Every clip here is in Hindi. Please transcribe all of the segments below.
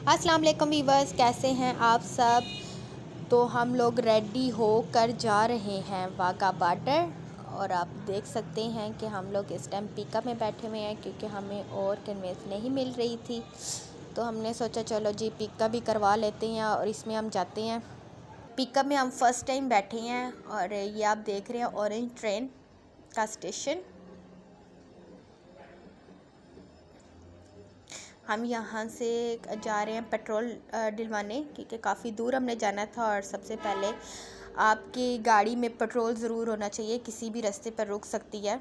अस्सलाम वालेकुम वीवर्स, कैसे हैं आप सब। तो हम लोग रेडी हो कर जा रहे हैं वाघा बॉर्डर। और आप देख सकते हैं कि हम लोग इस टाइम पिकअप में बैठे हुए हैं क्योंकि हमें और कन्वेंस नहीं मिल रही थी। तो हमने सोचा चलो जी पिकअप भी करवा लेते हैं और इसमें हम जाते हैं। पिकअप में हम फ़र्स्ट टाइम बैठे हैं और ये आप देख रहे हैं ऑरेंज ट्रेन का स्टेशन। हम यहाँ से जा रहे हैं पेट्रोल डलवाने क्योंकि काफ़ी दूर हमने जाना था। और सबसे पहले आपकी गाड़ी में पेट्रोल ज़रूर होना चाहिए, किसी भी रास्ते पर रुक सकती है।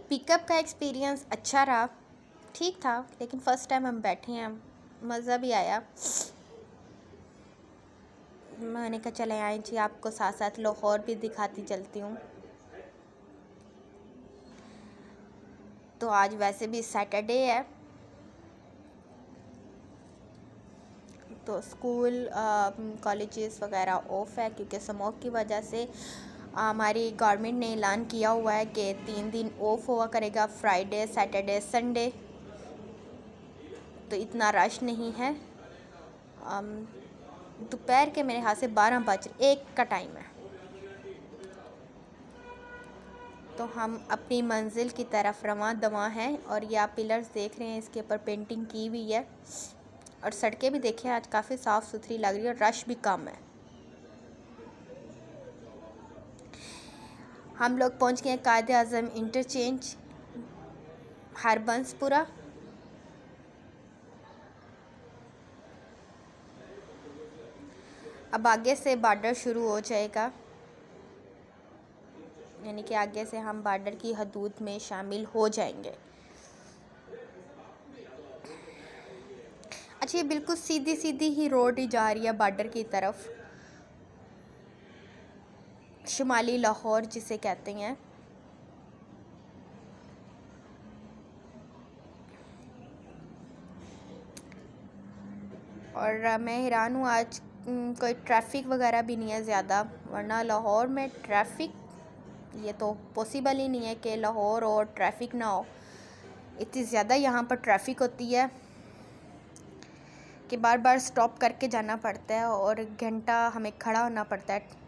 पिकअप का एक्सपीरियंस अच्छा रहा, ठीक था, लेकिन फ़र्स्ट टाइम हम बैठे हैं, मज़ा भी आया। मैंने कहा चले आए जी, आपको साथ साथ लाहौर भी दिखाती चलती हूँ। तो आज वैसे भी सैटरडे है, तो स्कूल कॉलेजेस वगैरह ऑफ है क्योंकि स्मोक की वजह से। हमारी गवर्नमेंट ने ऐलान किया हुआ है कि 3 दिन ऑफ हुआ करेगा, फ्राइडे सैटरडे संडे। तो इतना रश नहीं है। दोपहर के मेरे हाथ से 12 बज 1 का टाइम है। तो हम अपनी मंजिल की तरफ रवां दवां हैं। और ये आप पिलर्स देख रहे हैं, इसके ऊपर पेंटिंग की हुई है। और सड़कें भी देखें, आज काफ़ी साफ़ सुथरी लग रही है और रश भी कम है। हम लोग पहुंच गए कायदे आज़म इंटरचेंज हरबंसपुरा। अब आगे से बॉर्डर शुरू हो जाएगा, यानी कि आगे से हम बॉर्डर की हदूद में शामिल हो जाएंगे। अच्छा, ये बिल्कुल सीधी सीधी ही रोड ही जा रही है बॉर्डर की तरफ, शुमाली लाहौर जिसे कहते हैं। और मैं हैरान हूँ, आज कोई ट्रैफिक वगैरह भी नहीं है ज़्यादा, वरना लाहौर में ट्रैफिक, ये तो पॉसिबल ही नहीं है कि लाहौर और ट्रैफिक ना हो। इतनी ज़्यादा यहाँ पर ट्रैफिक होती है कि बार बार स्टॉप करके जाना पड़ता है और घंटा हमें खड़ा होना पड़ता है।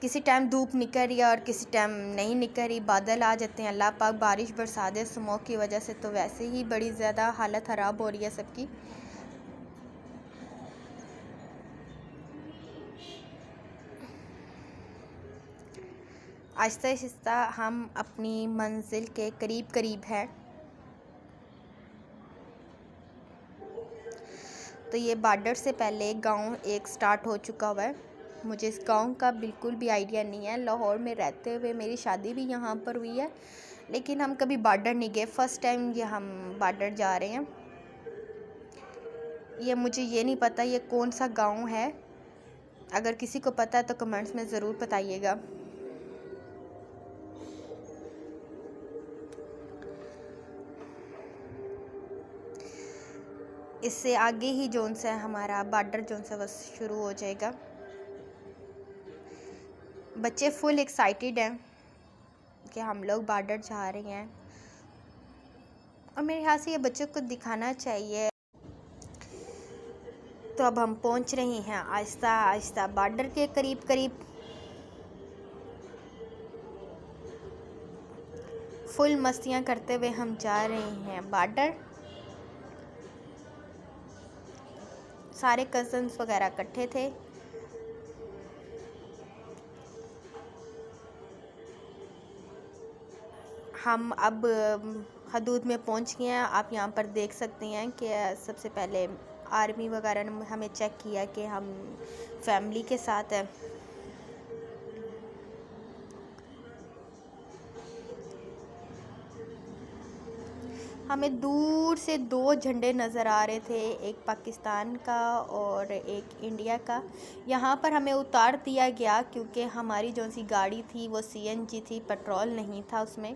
किसी टाइम धूप निकल रही है और किसी टाइम नहीं निकल रही, बादल आ जाते हैं, अल्लाह पाक बारिश बरसा दे स्मोक की वजह से। तो वैसे ही बड़ी ज़्यादा हालत ख़राब हो रही है सबकी। आहिस्ता आहिस्ता हम अपनी मंजिल के करीब करीब हैं। तो ये बॉर्डर से पहले गांव एक स्टार्ट हो चुका हुआ है। मुझे इस गांव का बिल्कुल भी आइडिया नहीं है। लाहौर में रहते हुए मेरी शादी भी यहाँ पर हुई है, लेकिन हम कभी बॉर्डर नहीं गए। फ़र्स्ट टाइम ये हम बॉर्डर जा रहे हैं। ये मुझे ये नहीं पता ये कौन सा गांव है। अगर किसी को पता है तो कमेंट्स में ज़रूर बताइएगा। इससे आगे ही जोन से हमारा बॉर्डर जोन से बस शुरू हो जाएगा। बच्चे फुल एक्साइटेड हैं कि हम लोग बॉर्डर जा रहे हैं, और मेरे ख्याल से ये बच्चों को दिखाना चाहिए। तो अब हम पहुंच रहे हैं आहिस्ता आहिस्ता बॉर्डर के करीब करीब। फुल मस्तियां करते हुए हम जा रहे हैं बॉर्डर। सारे कज़न्स वगैरह इकट्ठे थे। हम अब हदूद में पहुंच गए हैं। आप यहाँ पर देख सकते हैं कि सबसे पहले आर्मी वगैरह ने हमें चेक किया कि हम फैमिली के साथ हैं। हमें दूर से 2 झंडे नज़र आ रहे थे, एक पाकिस्तान का और एक इंडिया का। यहाँ पर हमें उतार दिया गया क्योंकि हमारी जो सी गाड़ी थी वो सीएनजी थी, पेट्रोल नहीं था उसमें।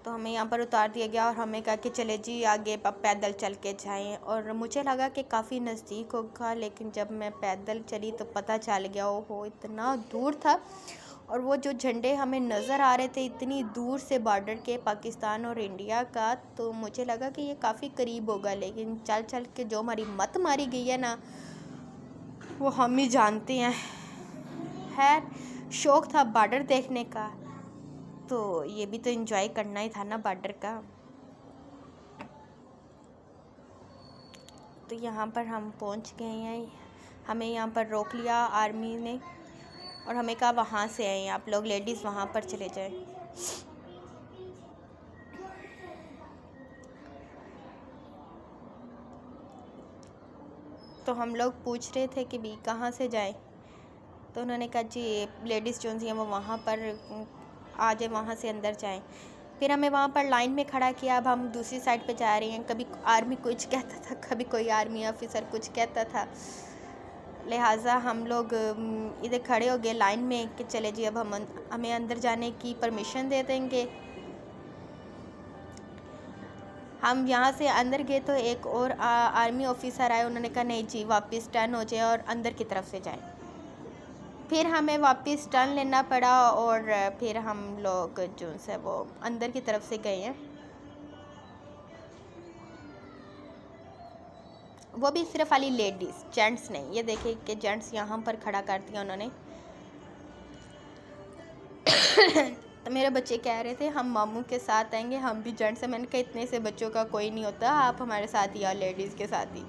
तो हमें यहाँ पर उतार दिया गया और हमें कहा कि चले जी आगे पैदल चल के जाएं। और मुझे लगा कि काफ़ी नज़दीक होगा, लेकिन जब मैं पैदल चली तो पता चल गया ओहो इतना दूर था। और वो जो झंडे हमें नज़र आ रहे थे इतनी दूर से बॉर्डर के, पाकिस्तान और इंडिया का, तो मुझे लगा कि ये काफ़ी करीब होगा, लेकिन चल चल के जो हमारी मत मारी गई है ना, वो हम ही जानते हैं। खैर, शौक़ था बॉर्डर देखने का, तो ये भी तो एंजॉय करना ही था ना बॉर्डर का। तो यहाँ पर हम पहुँच गए हैं। हमें यहाँ पर रोक लिया आर्मी ने और हमें कहा वहाँ से आए, आप लोग लेडीज़ वहाँ पर चले जाएं। तो हम लोग पूछ रहे थे कि भी कहाँ से जाएं, तो उन्होंने कहा जी लेडीज़ जो हैं वो वहाँ पर आ जाए, वहाँ से अंदर जाएं। फिर हमें वहाँ पर लाइन में खड़ा किया। अब हम दूसरी साइड पे जा रहे हैं। कभी आर्मी कुछ कहता था, कभी कोई आर्मी ऑफिसर कुछ कहता था, लिहाजा हम लोग इधर खड़े हो गए लाइन में कि चले जी अब हमें अंदर जाने की परमिशन दे देंगे। हम यहाँ से अंदर गए तो एक और आर्मी ऑफिसर आए, उन्होंने कहा नहीं जी वापस टर्न हो जाए और अंदर की तरफ से जाएं। फिर हमें वापस टर्न लेना पड़ा और फिर हम लोग जो है वो अंदर की तरफ से गए हैं। वो भी सिर्फ वाली लेडीज़, जेंट्स नहीं। ये देखिए कि जेंट्स यहाँ पर खड़ा कर दिया उन्होंने। तो मेरे बच्चे कह रहे थे हम मामू के साथ आएंगे, हम भी जेंट्स हैं। मैंने कहा इतने से बच्चों का कोई नहीं होता, आप हमारे साथ ही आओ, लेडीज़ के साथ ही।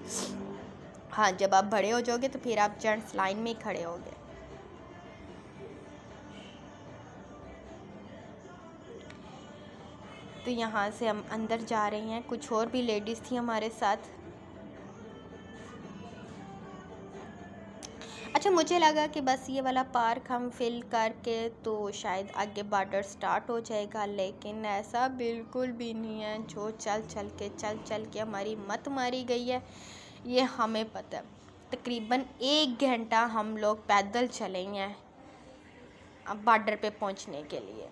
हाँ, जब आप बड़े हो जाओगे तो फिर आप जेंट्स लाइन में ही खड़े होगे। तो यहाँ से हम अंदर जा रहे हैं। कुछ और भी लेडीज़ थी हमारे साथ। अच्छा, मुझे लगा कि बस ये वाला पार्क हम फिल करके तो शायद आगे बॉर्डर स्टार्ट हो जाएगा, लेकिन ऐसा बिल्कुल भी नहीं है। जो चल चल के हमारी मत मारी गई है ये हमें पता है। तकरीबन 1 घंटा हम लोग पैदल चले हैं अब बॉर्डर पे पहुंचने के लिए।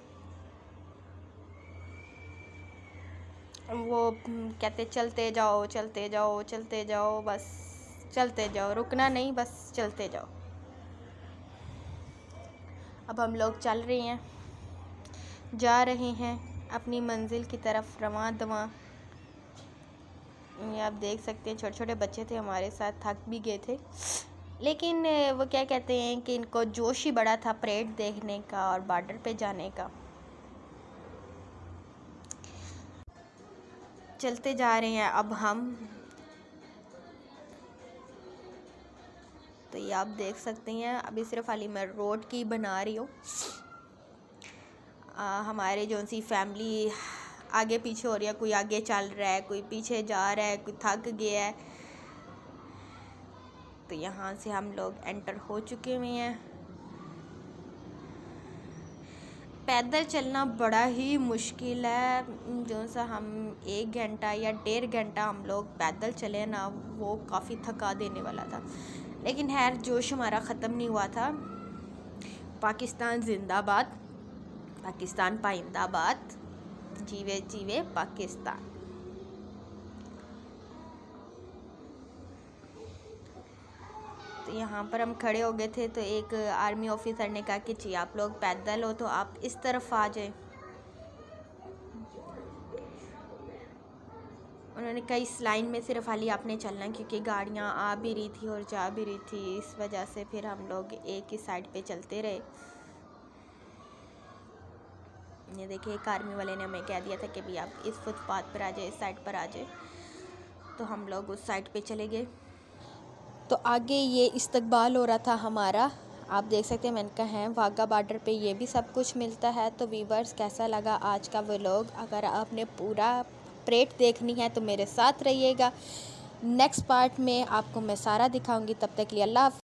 वो कहते चलते जाओ चलते जाओ चलते जाओ, बस चलते जाओ, रुकना नहीं, बस चलते जाओ। अब हम लोग चल रहे हैं, जा रहे हैं अपनी मंजिल की तरफ रवां दवां। ये आप देख सकते हैं, छोटे छोटे बच्चे थे हमारे साथ, थक भी गए थे, लेकिन वो क्या कहते हैं कि इनको जोश ही बड़ा था परेड देखने का और बॉर्डर पे जाने का। चलते जा रहे हैं अब हम। तो ये आप देख सकते हैं, अभी सिर्फ खाली मैं रोड की बना रही हूँ। हमारे जो सी फैमिली आगे पीछे हो रही है, कोई आगे चल रहा है, कोई पीछे जा रहा है, कोई थक गया है। तो यहाँ से हम लोग एंटर हो चुके हुए हैं। पैदल चलना बड़ा ही मुश्किल है, जो सा हम 1 घंटा या 1.5 घंटा हम लोग पैदल चले ना, वो काफ़ी थका देने वाला था। लेकिन खैर जोश हमारा ख़त्म नहीं हुआ था। पाकिस्तान जिंदाबाद, पाकिस्तान पाइंदाबाद, जीवे जीवे पाकिस्तान। तो यहाँ पर हम खड़े हो गए थे, तो एक आर्मी ऑफिसर ने कहा कि जी आप लोग पैदल हो तो आप इस तरफ आ जाए। उन्होंने कहा इस लाइन में सिर्फ खाली आपने चलना, क्योंकि गाड़ियाँ आ भी रही थी और जा भी रही थी, इस वजह से फिर हम लोग एक ही साइड पे चलते रहे। ये देखिए, एक आर्मी वाले ने हमें कह दिया था कि भी आप इस फुटपाथ पर आ जाए, इस साइड पर आ जाए। तो हम लोग उस साइड पे चले गए। तो आगे ये इस्तकबाल हो रहा था हमारा, आप देख सकते हैं। मैंने कहा है वाघा बॉर्डर पे ये भी सब कुछ मिलता है। तो व्यूअर्स, कैसा लगा आज का व्लॉग? अगर आपने पूरा परेड देखनी है तो मेरे साथ रहिएगा। नेक्स्ट पार्ट में आपको मैं सारा दिखाऊंगी। तब तक के लिए अल्लाह हाफ़िज़।